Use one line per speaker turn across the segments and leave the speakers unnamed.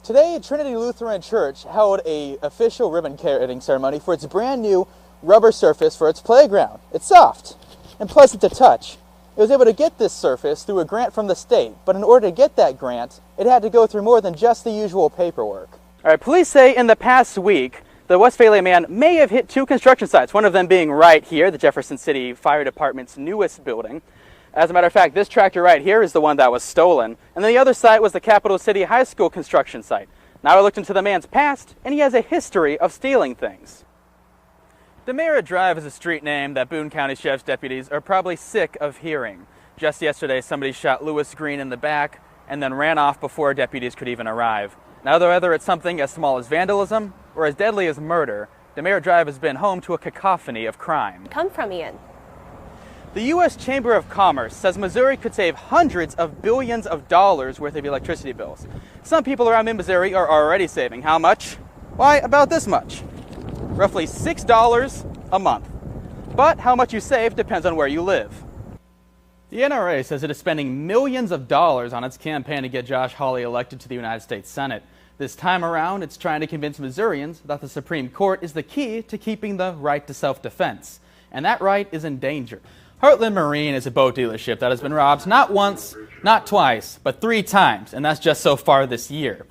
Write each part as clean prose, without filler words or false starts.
Today, Trinity Lutheran Church held an official ribbon cutting ceremony for its brand new rubber surface for its playground. It's soft and pleasant to touch. It was able to get this surface through a grant from the state, but in order to get that grant, it had to go through more than just the usual paperwork. All right, police say in the past week, the Westphalia man may have hit 2 construction sites, one of them being right here, the Jefferson City Fire Department's newest building. As a matter of fact, this tractor right here is the one that was stolen, and then the other site was the Capital City High School construction site. Now I looked into the man's past, and he has a history of stealing things. Demera Drive is a street name that Boone County Sheriff's deputies are probably sick of hearing. Just yesterday, somebody shot Lewis Green in the back and then ran off before deputies could even arrive. Now, whether it's something as small as vandalism or as deadly as murder, Demera Drive has been home to a cacophony of crime.
Come from, Ian.
The U.S. Chamber of Commerce says Missouri could save hundreds of billions of dollars worth of electricity bills. Some people around mid-Missouri are already saving. How much? Why, about this much. Roughly $6 a month. But how much you save depends on where you live. The NRA says it is spending millions of dollars on its campaign to get Josh Hawley elected to the United States Senate. This time around, it's trying to convince Missourians that the Supreme Court is the key to keeping the right to self-defense. And that right is in danger. Heartland Marine is a boat dealership that has been robbed not once, not twice, but 3 times, and that's just so far this year.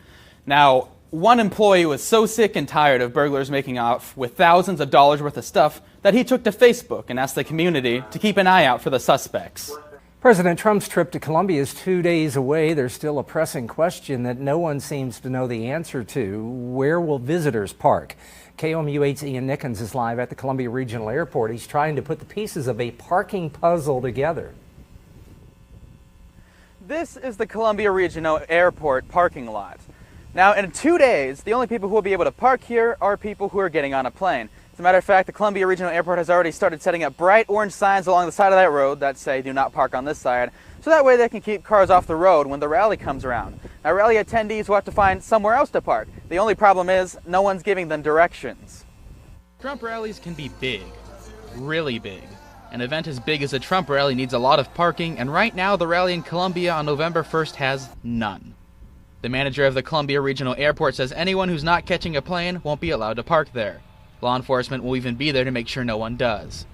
Now, one employee was so sick and tired of burglars making off with thousands of dollars worth of stuff that he took to Facebook and asked the community to keep an eye out for the suspects.
President Trump's trip to Colombia is 2 days away. There's still a pressing question that no one seems to know the answer to. Where will visitors park? KOMU8's Ian Nickens is live at the Columbia Regional Airport. He's trying to put the pieces of a parking puzzle together.
This is the Columbia Regional Airport parking lot. Now, in 2 days, the only people who will be able to park here are people who are getting on a plane. As a matter of fact, the Columbia Regional Airport has already started setting up bright orange signs along the side of that road that say, "Do not park on this side," so that way they can keep cars off the road when the rally comes around. Now, rally attendees will have to find somewhere else to park. The only problem is no one's giving them directions.
Trump rallies can be big, really big. An event as big as a Trump rally needs a lot of parking, and right now the rally in Columbia on November 1st has none. The manager of the Columbia Regional Airport says anyone who's not catching a plane won't be allowed to park there. Law enforcement will even be there to make sure no one does.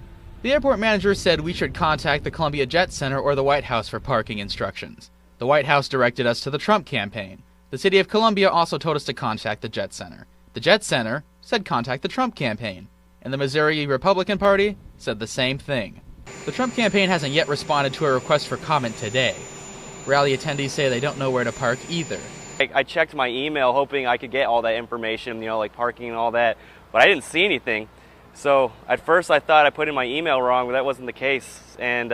The airport manager said we should contact the Columbia Jet Center or the White House for parking instructions. The White House directed us to the Trump campaign. The city of Columbia also told us to contact the Jet Center. The Jet Center said contact the Trump campaign. And the Missouri Republican Party said the same thing. The Trump campaign hasn't yet responded to a request for comment today. Rally attendees say they don't know where to park either.
I checked my email hoping I could get all that information, like parking and all that, but I didn't see anything. So at first I thought I put in my email wrong, but that wasn't the case. And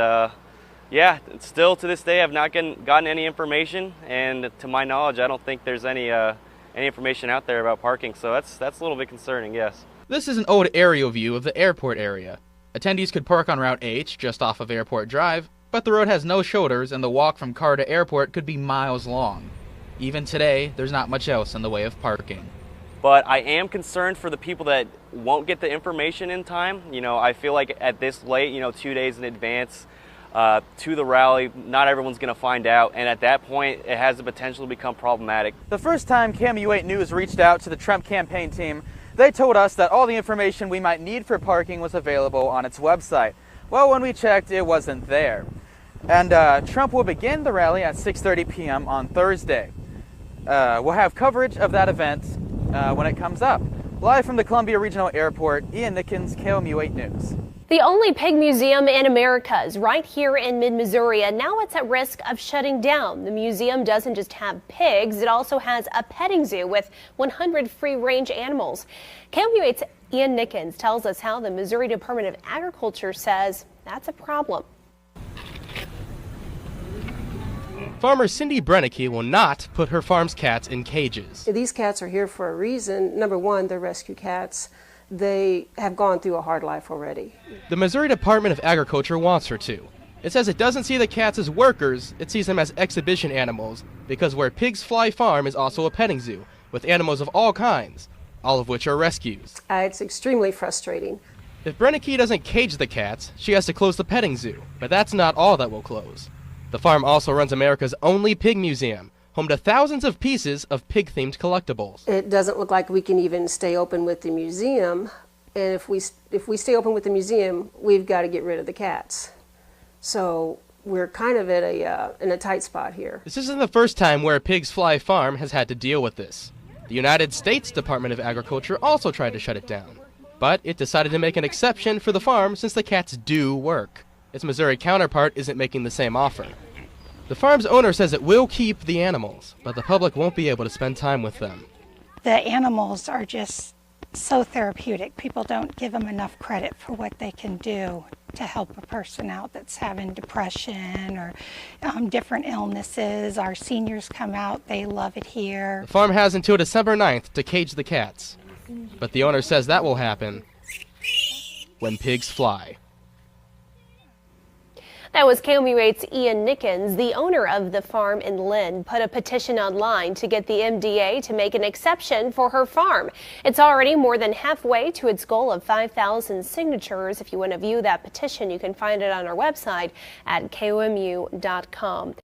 yeah, still to this day I've not gotten any information, and to my knowledge I don't think there's any information out there about parking, so that's a little bit concerning, yes.
This is an old aerial view of the airport area. Attendees could park on Route H just off of Airport Drive, but the road has no shoulders and the walk from car to airport could be miles long. Even today, there's not much else in the way of parking.
But I am concerned for the people that won't get the information in time. I feel like at this late, 2 days in advance to the rally, not everyone's going to find out. And at that point, it has the potential to become problematic.
The first time KOMU8 News reached out to the Trump campaign team, they told us that all the information we might need for parking was available on its website. Well, when we checked, it wasn't there. And Trump will begin the rally at 6:30 p.m. on Thursday. We'll have coverage of that event when it comes up. Live from the Columbia Regional Airport, Ian Nickens, KOMU8 News.
The only pig museum in America is right here in mid-Missouri, and now it's at risk of shutting down. The museum doesn't just have pigs, it also has a petting zoo with 100 free-range animals. KOMU8's Ian Nickens tells us how the Missouri Department of Agriculture says that's a problem.
Farmer Cindy Brennicky will not put her farm's cats in cages.
These cats are here for a reason. Number one, they're rescue cats. They have gone through a hard life already.
The Missouri Department of Agriculture wants her to. It says it doesn't see the cats as workers, it sees them as exhibition animals, because where pigs fly farm is also a petting zoo, with animals of all kinds, all of which are rescues.
It's extremely frustrating.
If Brennicky doesn't cage the cats, she has to close the petting zoo, but that's not all that will close. The farm also runs America's only pig museum, home to thousands of pieces of pig-themed collectibles.
It doesn't look like we can even stay open with the museum. And if we stay open with the museum, we've got to get rid of the cats. So we're kind of at in a tight spot here.
This isn't the first time where Pigs Fly Farm has had to deal with this. The United States Department of Agriculture also tried to shut it down, but it decided to make an exception for the farm since the cats do work. Its Missouri counterpart isn't making the same offer. The farm's owner says it will keep the animals, but the public won't be able to spend time with them.
The animals are just so therapeutic. People don't give them enough credit for what they can do to help a person out that's having depression or different illnesses. Our seniors come out, they love it here.
The farm has until December 9th to cage the cats, but the owner says that will happen when pigs fly.
That was KOMU8's Ian Nickens. The owner of the farm in Lynn put a petition online to get the MDA to make an exception for her farm. It's already more than halfway to its goal of 5,000 signatures. If you want to view that petition, you can find it on our website at KOMU.com.